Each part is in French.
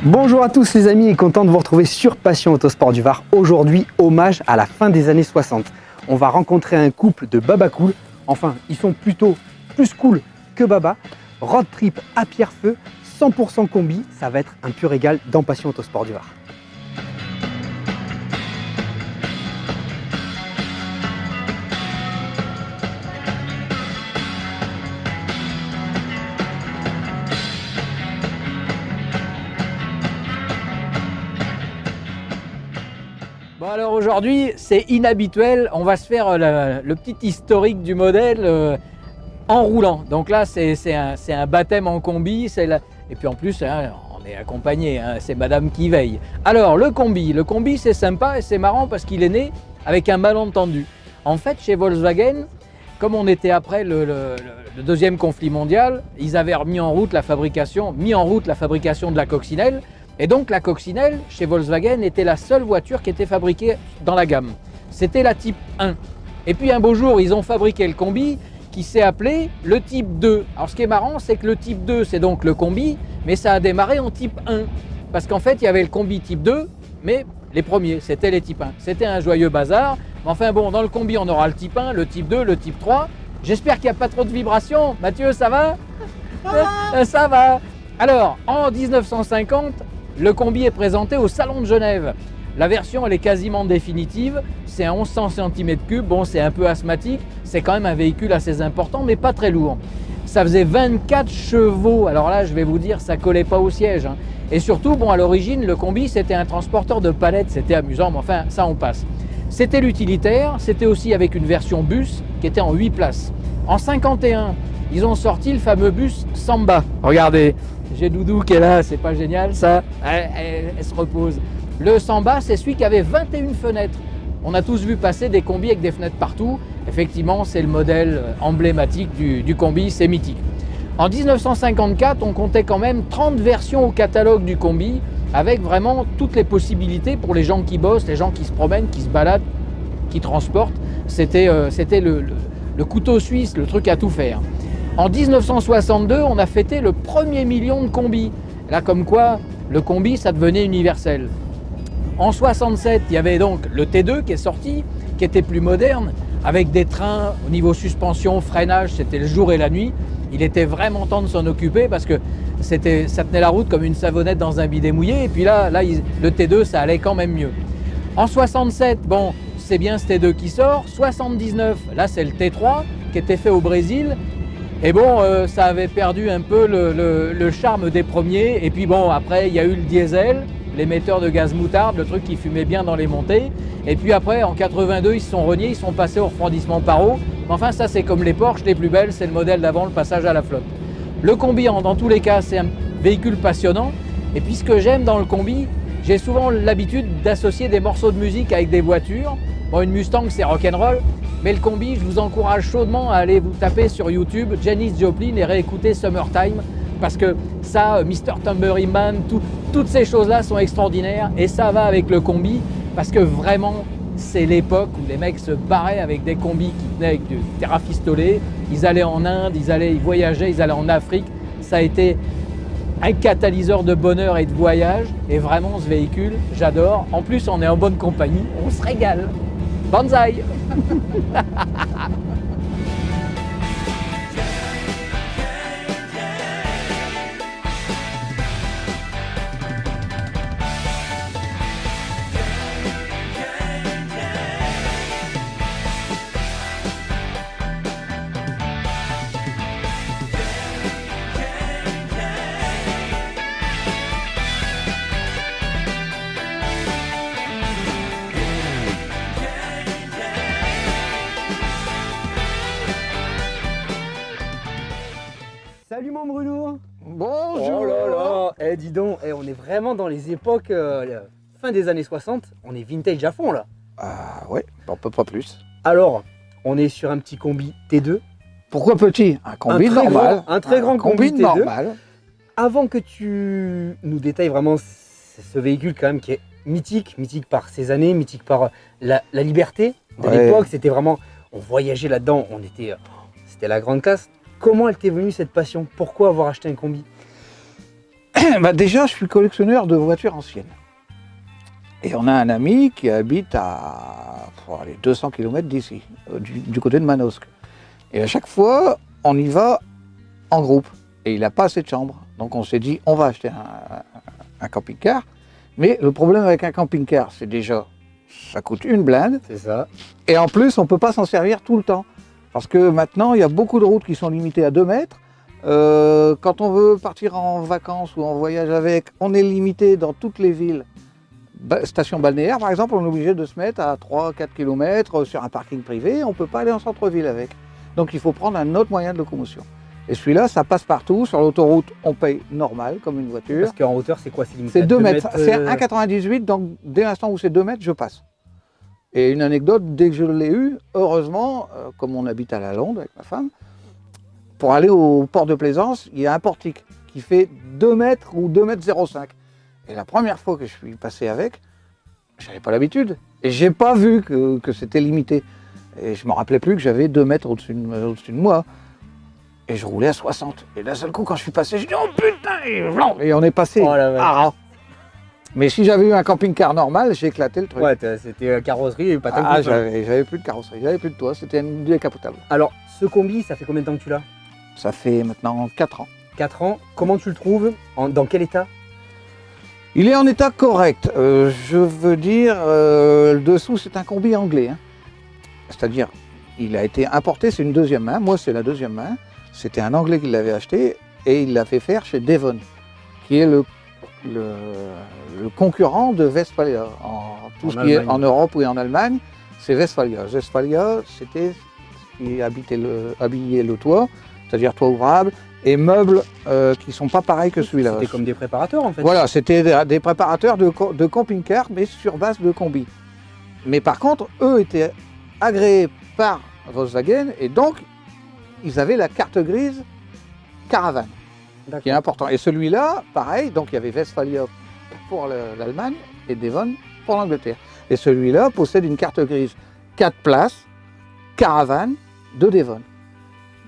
Bonjour à tous les amis et content de vous retrouver sur Passion Autosport du Var. Aujourd'hui, hommage à la fin des années 60. On va rencontrer un couple de Baba Cool. Enfin, ils sont plutôt plus cool que Baba. Road trip à Pierrefeu, 100% combi. Ça va être un pur régal dans Passion Autosport du Var. Bon alors aujourd'hui c'est inhabituel, on va se faire le petit historique du modèle en roulant. Donc là c'est un baptême en combi, et puis en plus hein, on est accompagné, hein, c'est madame qui veille. Alors le combi c'est sympa et c'est marrant parce qu'il est né avec un malentendu. En fait chez Volkswagen, comme on était après le deuxième conflit mondial, ils avaient mis en route la fabrication de la coccinelle. Et donc la coccinelle, chez Volkswagen, était la seule voiture qui était fabriquée dans la gamme. C'était la Type 1. Et puis un beau jour, ils ont fabriqué le combi qui s'est appelé le Type 2. Alors ce qui est marrant, c'est que le Type 2, c'est donc le combi, mais ça a démarré en Type 1. Parce qu'en fait, il y avait le combi Type 2, mais les premiers, c'était les Type 1. C'était un joyeux bazar. Mais enfin bon, dans le combi, on aura le Type 1, le Type 2, le Type 3. J'espère qu'il n'y a pas trop de vibrations. Mathieu, ça va? Ça va. Alors, en 1950, le combi est présenté au Salon de Genève. La version, elle est quasiment définitive. C'est un 1100 cm3. Bon, c'est un peu asthmatique. C'est quand même un véhicule assez important, mais pas très lourd. Ça faisait 24 chevaux. Alors là, je vais vous dire, ça collait pas au siège. Hein. Et surtout, bon, à l'origine, le combi, c'était un transporteur de palettes. C'était amusant, mais enfin, ça, on passe. C'était l'utilitaire. C'était aussi avec une version bus qui était en 8 places. En 51, ils ont sorti le fameux bus Samba. Regardez. J'ai Doudou qui est là, c'est pas génial ça, elle se repose. Le Samba, c'est celui qui avait 21 fenêtres. On a tous vu passer des combis avec des fenêtres partout. Effectivement, c'est le modèle emblématique du combi, c'est mythique. En 1954, on comptait quand même 30 versions au catalogue du combi, avec vraiment toutes les possibilités pour les gens qui bossent, les gens qui se promènent, qui se baladent, qui transportent. C'était le couteau suisse, le truc à tout faire. En 1962, on a fêté le premier million de combis. Là, comme quoi, le combi, ça devenait universel. En 67, il y avait donc le T2 qui est sorti, qui était plus moderne, avec des trains au niveau suspension, freinage, c'était le jour et la nuit. Il était vraiment temps de s'en occuper parce que ça tenait la route comme une savonnette dans un bidet mouillé. Et puis là le T2, ça allait quand même mieux. En 67, bon, c'est bien ce T2 qui sort. 79, là, c'est le T3 qui était fait au Brésil. Et bon, ça avait perdu un peu le charme des premiers. Et puis bon, après, il y a eu le diesel, l'émetteur de gaz moutarde, le truc qui fumait bien dans les montées. Et puis après, en 82, ils se sont reniés, ils sont passés au refroidissement par eau. Mais enfin, ça, c'est comme les Porsche, les plus belles, c'est le modèle d'avant, le passage à la flotte. Le combi, dans tous les cas, c'est un véhicule passionnant. Et puis, ce que j'aime dans le combi, j'ai souvent l'habitude d'associer des morceaux de musique avec des voitures. Bon, une Mustang, c'est rock'n'roll. Mais le combi, je vous encourage chaudement à aller vous taper sur YouTube Janis Joplin et réécouter Summertime parce que ça, Mr. Tambourine Man, toutes ces choses-là sont extraordinaires et ça va avec le combi parce que vraiment, c'est l'époque où les mecs se barraient avec des combis qui tenaient avec des rafistolés. Ils allaient en Inde, ils voyageaient, ils allaient en Afrique. Ça a été un catalyseur de bonheur et de voyage et vraiment ce véhicule, j'adore. En plus, on est en bonne compagnie, on se régale. Banzai. Salut mon Bruno. Bonjour. Oh là là. Eh dis donc, on est vraiment dans les époques fin des années 60. On est vintage à fond là. Ah ouais, on peut pas plus. Alors, on est sur un petit combi T2. Pourquoi petit? Un combi normal. Un très grand combi T2. Normal. Avant que tu nous détailles vraiment ce véhicule quand même qui est mythique par ses années, mythique par la liberté de l'époque. C'était vraiment, on voyageait là-dedans, c'était la grande classe. Comment elle t'est venue cette passion? Pourquoi avoir acheté un combi? Bah déjà, je suis collectionneur de voitures anciennes. Et on a un ami qui habite à 200 km d'ici, du côté de Manosque. Et à chaque fois, on y va en groupe. Et il n'a pas assez de chambres. Donc on s'est dit, on va acheter un camping-car. Mais le problème avec un camping-car, c'est déjà, ça coûte une blinde. C'est ça. Et en plus, on ne peut pas s'en servir tout le temps. Parce que maintenant, il y a beaucoup de routes qui sont limitées à 2 mètres. Quand on veut partir en vacances ou en voyage avec, on est limité dans toutes les villes. Station balnéaire, par exemple, on est obligé de se mettre à 3-4 km sur un parking privé. On ne peut pas aller en centre-ville avec. Donc il faut prendre un autre moyen de locomotion. Et celui-là, ça passe partout. Sur l'autoroute, on paye normal, comme une voiture. Parce qu'en hauteur, c'est quoi? C'est limité C'est à 2 mètres. C'est euh, 1,98, donc dès l'instant où c'est 2 mètres, je passe. Et une anecdote, dès que je l'ai eu, heureusement, comme on habite à la Londe avec ma femme, pour aller au port de Plaisance, il y a un portique qui fait 2 mètres ou 2 mètres 05. Et la première fois que je suis passé avec, je n'avais pas l'habitude. Et j'ai pas vu que c'était limité. Et je me rappelais plus que j'avais 2 mètres au-dessus de moi. Et je roulais à 60. Et d'un seul coup, quand je suis passé, je dis oh putain! Et on est passé. Oh la vache. Ah. Mais si j'avais eu un camping-car normal, j'ai éclaté le truc. Ouais, c'était carrosserie et pas tant Ah, que ça. j'avais plus de carrosserie, j'avais plus de toit, c'était une décapotable. Alors, ce combi, ça fait combien de temps que tu l'as? Ça fait maintenant 4 ans. 4 ans. Comment tu le trouves? Dans quel état? Il est en état correct. Je veux dire, le dessous, c'est un combi anglais. Hein. C'est-à-dire, il a été importé, c'est une deuxième main. Moi, c'est la deuxième main. C'était un Anglais qui l'avait acheté et il l'a fait faire chez Devon, qui est le concurrent de Westfalia. Tout ce qui est en Europe ou en Allemagne, c'est Westfalia. Westfalia, c'était ce qui habillait le toit, c'est-à-dire toit ouvrable, et meubles qui ne sont pas pareils que celui-là. C'était comme des préparateurs en fait. Voilà, c'était des préparateurs de camping-car, mais sur base de combi. Mais par contre, eux étaient agréés par Volkswagen, et donc, ils avaient la carte grise caravane, qui est important. Et celui-là, pareil, donc il y avait Westfalia pour l'Allemagne et Devon pour l'Angleterre. Et celui-là possède une carte grise 4 places, caravane de Devon.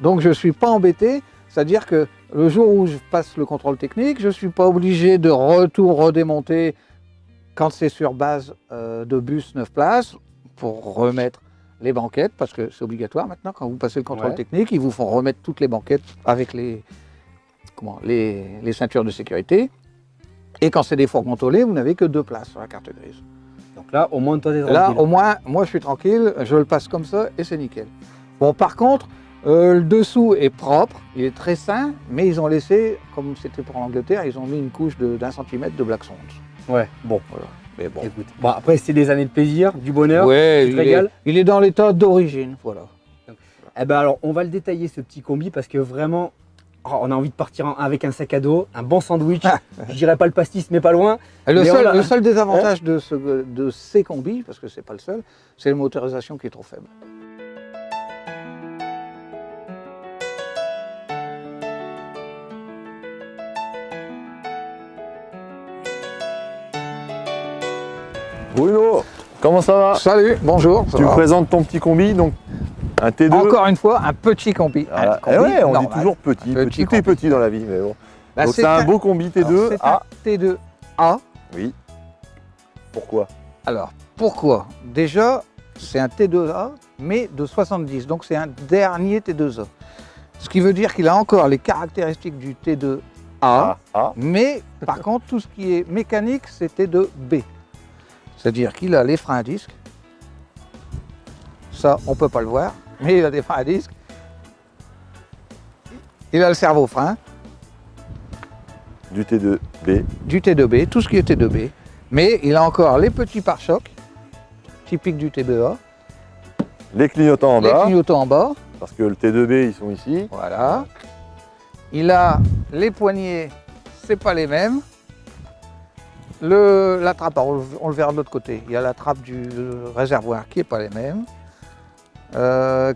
Donc je ne suis pas embêté, c'est-à-dire que le jour où je passe le contrôle technique, je ne suis pas obligé de redémonter quand c'est sur base de bus 9 places pour remettre les banquettes, parce que c'est obligatoire maintenant, quand vous passez le contrôle technique, ils vous font remettre toutes les banquettes avec les ceintures de sécurité. Et quand c'est des fourgons tôlés, vous n'avez que 2 places sur la carte grise. Donc là, au moins, toi, t'es tranquille. Là, au moins, moi, je suis tranquille, je le passe comme ça et c'est nickel. Bon, par contre, le dessous est propre, il est très sain, mais ils ont laissé, comme c'était pour l'Angleterre, ils ont mis une couche d'1 centimètre de Black Sound. Ouais, bon. Voilà. Mais bon. Écoute, bon, après, c'est des années de plaisir, du bonheur, Ouais, tu te régales. il est dans l'état d'origine, voilà. Eh ben alors, on va le détailler, ce petit combi, parce que vraiment, on a envie de partir avec un sac à dos, un bon sandwich, je dirais pas le pastis, mais pas loin. Le seul désavantage de ces combis, parce que c'est pas le seul, c'est la motorisation qui est trop faible. Bruno, comment ça va? Salut, bonjour. Tu me présentes ton petit combi, donc un T2. Encore une fois, un petit combi. Voilà. Un combi Ouais, on normal. dit toujours petit. Petit Tout est combi. petit dans la vie, mais bon. Bah, Donc c'est un beau combi T2. C'est un T2A. Oui. Pourquoi? Alors, pourquoi? Déjà, c'est un T2A, mais de 70, donc c'est un dernier T2A. Ce qui veut dire qu'il a encore les caractéristiques du T2A, mais par contre, tout ce qui est mécanique, c'est T2B. C'est-à-dire qu'il a les freins à disque. Ça, on ne peut pas le voir, mais il a des freins à disque. Il a le servo-frein. Du T2B. Du T2B, tout ce qui est T2B. Mais il a encore les petits pare-chocs, typiques du T2A. Les clignotants en Les bas. clignotants en bas. Parce que le T2B, ils sont ici. Voilà. Il a les poignées, c'est pas les mêmes. La trappe, on le verra de l'autre côté. Il y a la trappe du réservoir qui n'est pas les mêmes.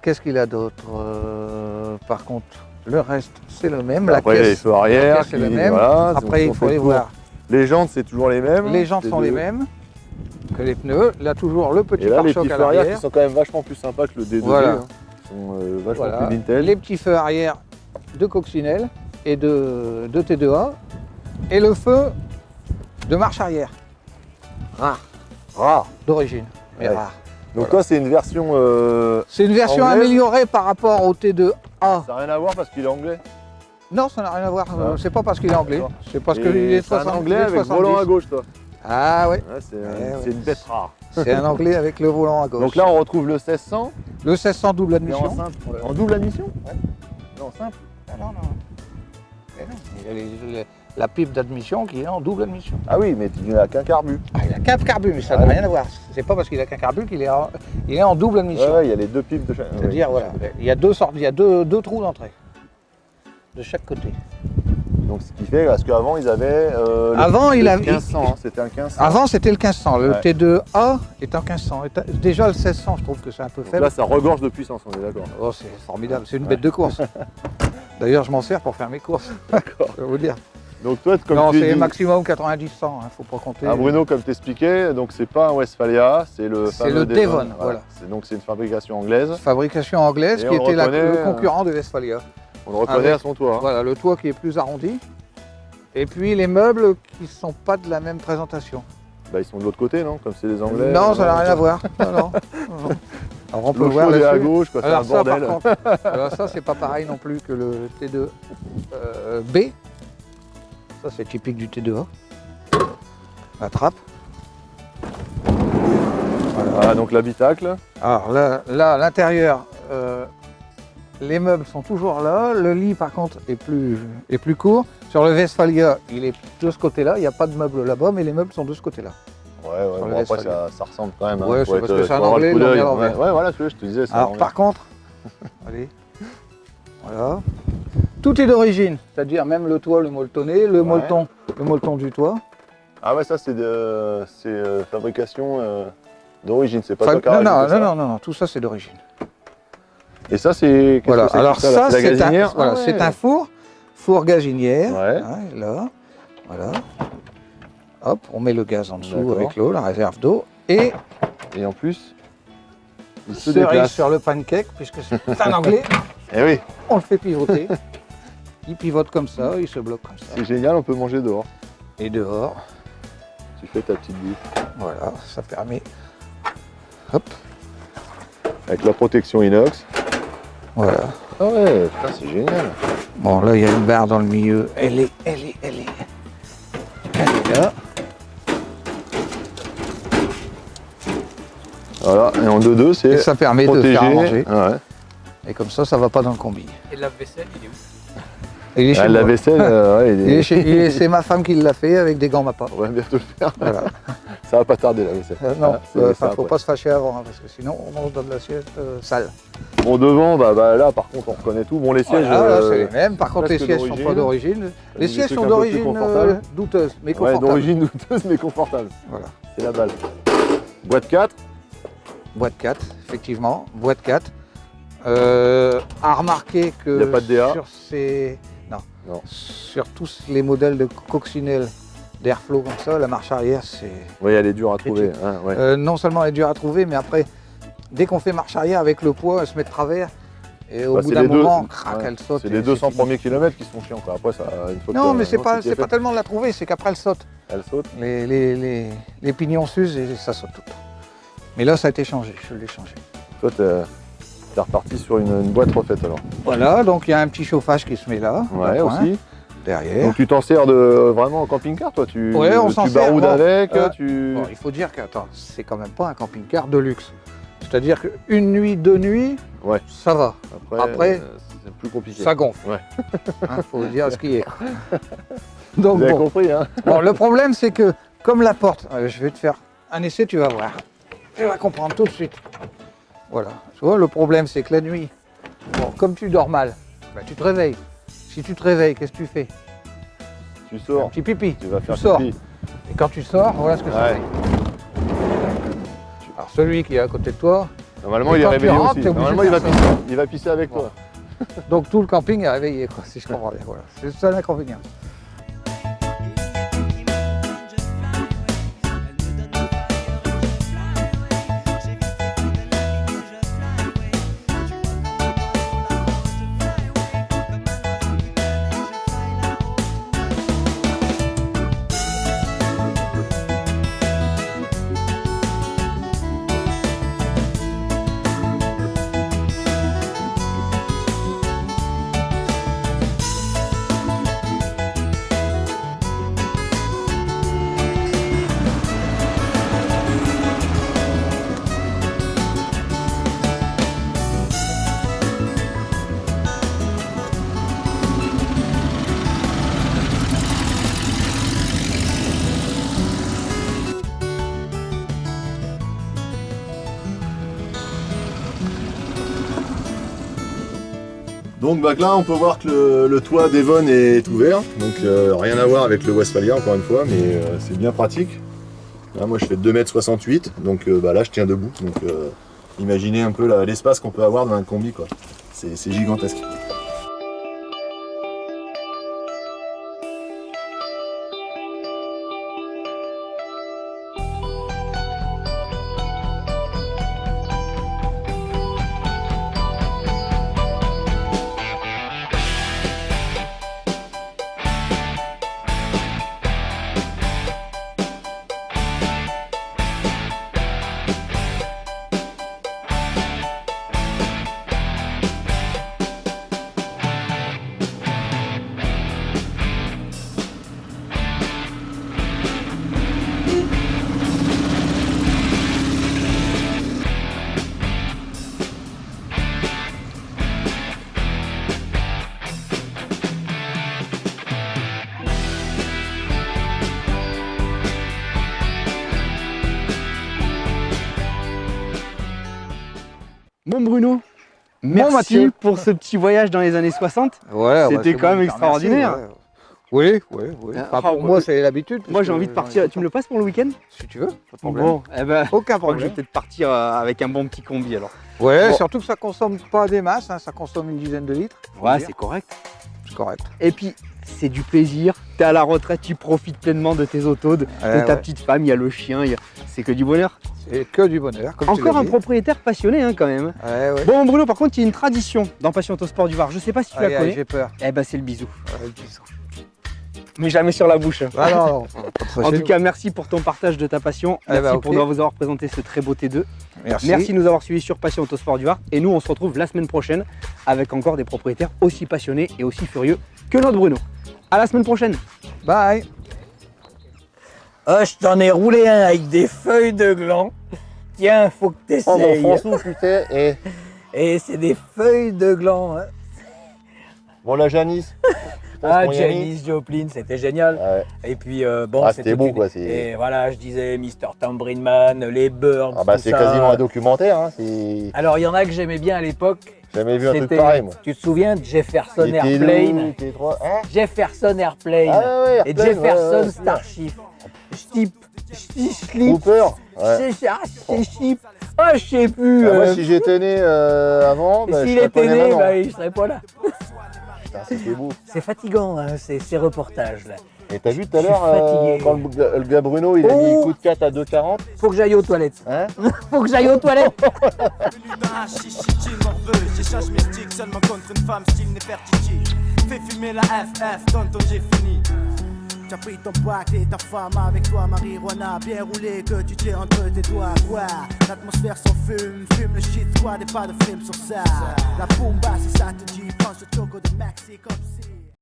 Qu'est-ce qu'il a d'autre? Par contre, le reste, c'est le même. Après, la les caisse, feux arrière. c'est le qui- même. voilà, Après, donc, il on faut fait les le tour. voir. Les jantes, c'est toujours les mêmes. Les jantes sont T2. les mêmes que les pneus. Là, toujours le petit Et là, les pare-choc petits à feux arrière l'arrière. qui sont quand même vachement plus sympas que le D2B. Voilà. Hein. Ils sont vachement Voilà. plus vintage. Les petits feux arrière de coccinelle et de T2A. Et le feu de marche arrière. Rare, Rare. d'origine, mais Ouais. rare. Donc toi, c'est une version. C'est une version Anglaise. améliorée par rapport au T2A. Ça n'a rien à voir parce qu'il est anglais. Non, ça n'a rien à voir. Ah. C'est pas parce qu'il est anglais. D'accord. C'est parce Et qu'il est c'est un 60, anglais il est avec 70. volant à gauche, toi. Ah ouais, Ouais, c'est ouais. c'est une bête rare. c'est un anglais avec le volant à gauche. Donc là, on retrouve le 1600. le 1600 double Mais admission. en simple. En double admission. Ouais. Non, simple. Ah non, non. Eh non, il y a la pipe d'admission qui est en double admission. Ah oui, mais il n'a qu'un carbu. Ah, il a qu'un carbu, mais ça Ah n'a oui. rien à voir. C'est pas parce qu'il a qu'un carbu qu'il est, il est en double admission. Ouais, il y a les deux pipes de chaque. C'est-à-dire, voilà, il y a deux sortes, il y a deux trous d'entrée de chaque côté. Donc ce qui fait, parce qu'avant, ils avaient. Avant, il avait- 1500, hein, c'était un 1500. Avant, c'était le 1500. Le Ouais. T2A est en 1500. Déjà, le 1600, je trouve que c'est un peu Donc faible. là, ça regorge de puissance, on est d'accord. Oh, c'est formidable, c'est une bête de course. D'ailleurs, je m'en sers pour faire mes courses. D'accord. Je vais vous dire. Donc toi, comme Non, tu c'est dis, maximum 90-100, faut pas compter. Bruno, comme t'expliquais, donc c'est pas un Westphalia, c'est le C'est fameux le Devon, voilà. Donc c'est une fabrication anglaise. Fabrication anglaise Et qui on était reconnaît, le concurrent de Westphalia. On le reconnaît Avec- à son toit. hein. Voilà, le toit qui est plus arrondi. Et puis les meubles qui ne sont pas de la même présentation. Bah, ils sont de l'autre côté, non? Comme c'est les Anglais. Non, ça n'a rien à voir. Non, non. Non. Alors on peut L'eau voir chaude est à là-dessus. gauche, quoi, c'est un Alors ça, par bordel. contre, alors ça c'est pas pareil non plus que le T2 B. Ça c'est typique du T2A. La trappe. Voilà, donc l'habitacle. Alors là à l'intérieur, les meubles sont toujours là. Le lit par contre est plus court. Sur le Westphalia, il est de ce côté-là. Il n'y a pas de meubles là-bas, mais les meubles sont de ce côté-là. Ouais, Sur le bon, après Westphalia. ça ressemble quand même. Ouais, faut c'est parce être- que c'est un faut avoir Anglais, le coup ils l'ont mis d'œil. à l'envers. Ouais, voilà, je te disais. c'est un Alors Anglais. par contre, allez, voilà, tout est d'origine, c'est-à-dire même le toit, le molletonné, le molleton du toit. Ah ouais, ça c'est fabrication d'origine, c'est pas Enfin, toi qui as rajouté ça. non, tout ça c'est d'origine. Et ça c'est. qu'est-ce Voilà, que c'est que alors là ça C'est la c'est un, gazinière. voilà, Ah ouais. c'est un four gazinière, Ouais. hein, là, voilà. Hop, on met le gaz en dessous D'accord. avec l'eau, la réserve d'eau, et Et en plus, il se cerise déplace. sur le pancake, puisque c'est un anglais, Eh oui, on le fait pivoter. Il pivote comme ça, il se bloque comme ça. c'est génial, on peut manger dehors. Et dehors, Tu fais ta petite bouffe. voilà, ça permet. Hop, Avec la protection inox. voilà. Ah ouais, putain, c'est génial. Bon, là, il y a une barre dans le milieu. Elle est là. Voilà, et en 2-2, Et c'est ça permet de protégé. faire à manger. Ah ouais. Et comme ça va pas dans le combi. Et la vaisselle, il est où? Et il est chez Ah, moi. la vaisselle, ouais, C'est ma femme qui l'a fait avec des gants Mappa. on va bientôt le faire. Voilà. Ça va pas tarder la vaisselle. Non, Ah, c'est ça, faut après. pas se fâcher avant, hein, parce que sinon on mange dans de l'assiette sale. Bon, devant, bah, là, par contre, on reconnaît tout. Bon, les sièges. Voilà, là, c'est les mêmes. Par contre, les presque sièges sont pas d'origine. Les Des sièges trucs sont un peu plus d'origine confortables. douteuse, mais ouais, confortable. d'origine douteuse, mais confortable. Voilà. C'est la base. Boîte 4. Boîte 4, effectivement, boîte 4. À remarquer que Y a pas de DA. sur ces... Non. Sur tous les modèles de coccinelle d'Airflow comme ça, la marche arrière, c'est... Oui, elle est dure à trouver. Hein, ouais. non seulement elle est dure à trouver, mais après, dès qu'on fait marche arrière avec le poids, elle se met de travers. Et au Bah, bout c'est d'un les deux- moment, crac, ouais, elle saute. C'est et les 200 fini. premiers kilomètres qui sont chiants. Quoi. Après, ça, une fois Non, que mais c'est pas, c'est c'est pas fait, tellement de la trouver, c'est qu'après elle saute. Elle saute. Les pignons s'usent et ça saute tout. Mais là, ça a été changé, je l'ai changé. Toi, t'es reparti sur une boîte refaite alors. Voilà, donc il y a un petit chauffage qui se met là, Ouais, au coin, aussi. derrière. Donc tu t'en sers de vraiment en camping-car, toi. Ouais, on s'en tu sert, baroudes bon, avec, Bon, il faut dire que, attends, c'est quand même pas un camping-car de luxe. C'est-à-dire qu'une nuit, 2 nuits, Ouais. ça va. Après, c'est plus compliqué. Ça gonfle. Ouais. Faut dire ce qui est. Donc Vous avez bon. compris, hein. Bon, le problème c'est que, comme la porte, je vais te faire un essai, tu vas voir. Tu vas comprendre tout de suite. Voilà. Tu vois, le problème c'est que la nuit, bon, comme tu dors mal, ben, tu te réveilles. Si tu te réveilles, qu'est-ce que tu fais? Tu Un sors, petit pipi. tu vas faire sors. pipi. Et quand tu sors, voilà ce que ça Ouais. fait. Alors celui qui est à côté de toi, Normalement, Et il est quand tu réveillé rentres, aussi. t'es obligé Normalement, de il va faire pisser. Il va pisser avec Bon. toi. donc tout le camping est réveillé, quoi, si je comprends bien. Voilà. C'est ça l'inconvénient. Donc bah, là on peut voir que le toit d'Evon est ouvert, donc rien à voir avec le Westphalia encore une fois, mais c'est bien pratique. Là, moi je fais 2,68 m, donc bah, là je tiens debout, donc imaginez un peu l'espace qu'on peut avoir dans un combi quoi. C'est gigantesque. Bon Bruno, merci Mathieu. pour ce petit voyage dans les années 60. Ouais, C'était c'est quand même bon, extraordinaire. merci, ouais. Oui. Enfin, Pour moi, c'est l'habitude. Moi j'ai envie de partir, tu me le passes pour le week-end? Si tu veux, pas de problème. Bon, eh ben, Aucun je crois que je vais problème. peut-être partir avec un bon petit combi alors. Ouais, Bon. surtout que ça consomme pas des masses, hein, ça consomme une dizaine de litres. faut Ouais, dire. c'est correct. C'est correct. Et puis, c'est du plaisir. T'es à la retraite, tu profites pleinement de tes autos, de ta Ouais. petite femme, il y a le chien, c'est que du bonheur. C'est que du bonheur. Comme tu Encore l'as un dit. propriétaire passionné hein, quand même. Ouais. Bon Bruno, par contre, il y a une tradition dans Passion Autosport du Var. Je sais pas si tu la connais. J'ai peur. Eh ben, c'est le bisou. Bisous. Mais jamais sur la bouche. Ah non, En tout cas, merci pour ton partage de ta passion. Eh Merci ben, pour ok. nous avoir présenté ce très beau T2. merci. Merci de nous avoir suivis sur Passion Autosport du Var. Et nous, on se retrouve la semaine prochaine avec encore des propriétaires aussi passionnés et aussi furieux que notre Bruno. À la semaine prochaine. Bye. Ah, je t'en ai roulé un avec des feuilles de gland. Tiens, faut que Oh mon t'essayes. François putain, et Et c'est des feuilles de gland. Hein. bon la Janice. Ah, qu'on y a mis. Janis Joplin, c'était génial. Ouais. Et puis, bon, Ah, c'était toute beau, une- quoi, c'est- Et voilà, je disais Mr. Tambrinman, les Birds. Ah bah tout c'est ça. quasiment un documentaire, hein. C'est... Alors, il y en a que j'aimais bien à l'époque. J'ai jamais vu un truc C'était- pareil moi. Tu te souviens de Jefferson Il était Airplane? lourd, il était trop- Hein Jefferson Airplane. Ah ouais, Et Airplane, Jefferson ouais. Starship. Slip. Cooper. Ouais. C'est Chip. Ah, je sais plus. Ah, moi si j'étais né avant, bah, je S'il serais était pas né né, maintenant. bah, il serait pas là. Putain, c'était beau. C'est fatigant, hein, ces reportages là. Et t'as vu tout à Je suis l'heure fatigué. quand le gars Bruno il a mis Oh. coup de 4 à 2,40 Faut que j'aille aux toilettes. hein? Faut que j'aille aux toilettes. Venu d'un hachichichi morveux, j'échange mystique seulement contre une femme style Nefertiti. Fais fumer la FF, tonton j'ai fini. T'as pris ton pack et ta femme avec toi, marijuana bien roulé que tu tiens entre tes doigts. Quoi? L'atmosphère s'en fume, fume le shit squad et pas de film sur ça. La bomba si ça te dit, prends ce choco de Maxi comme si.